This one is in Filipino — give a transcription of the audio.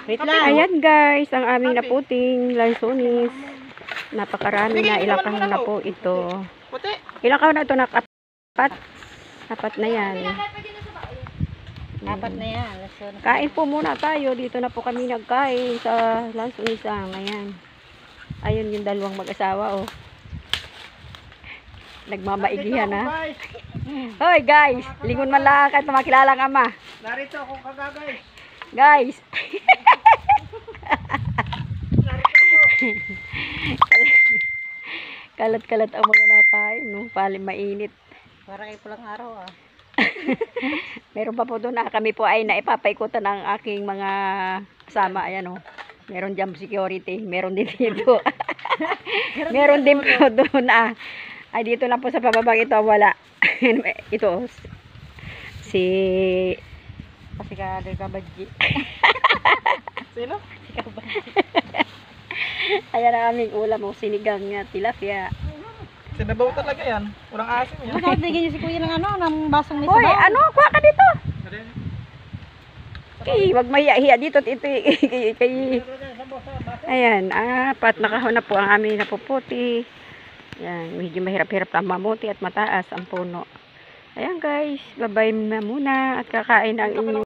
Wait lang. Ayan guys, ang aming naputing lansonis. Napakarami na. Ilang kahon na po ito. Ilang kahon na ito? Apat. Apat na yan. Apat na yan. Kain po muna tayo. Dito na po kami nagkain sa lansonisang. Ayan. Ayun yung dalawang mag-asawa oh. Nagmamaigihan ha. Hoy guys, lingon man lang kahit makilala ang ama. Narito ako kagagay. Guys. Kalat-kalat ang mga nakain, no? Paling mainit. Para kayo pulang araw ah. Meron pa po doon na kami po ay naipapaikutan ang aking mga kasama. Ayan o. Meron dyan security. Meron din dito. Meron din po doon ah. Ay dito lang po sa pababang ito wala. Ito si Kasi kabadji. Sino? Si kabadji. ayan ang aming ulam o sinigang nga tilapia. Sinabaw talaga yan. Walang asim yan. Bakit bigyan niyo si kuya ng ng basong may Hoy, sabaw? ano? Kuha ka dito. Okay, wag mahiya-hiya dito. Kay ayan, apat na kahon na po ang aming napuputi. Yan, medyo mahirap-hirap ang mamuti at mataas ang puno. Ayan guys, babay na muna at kakain ang inyong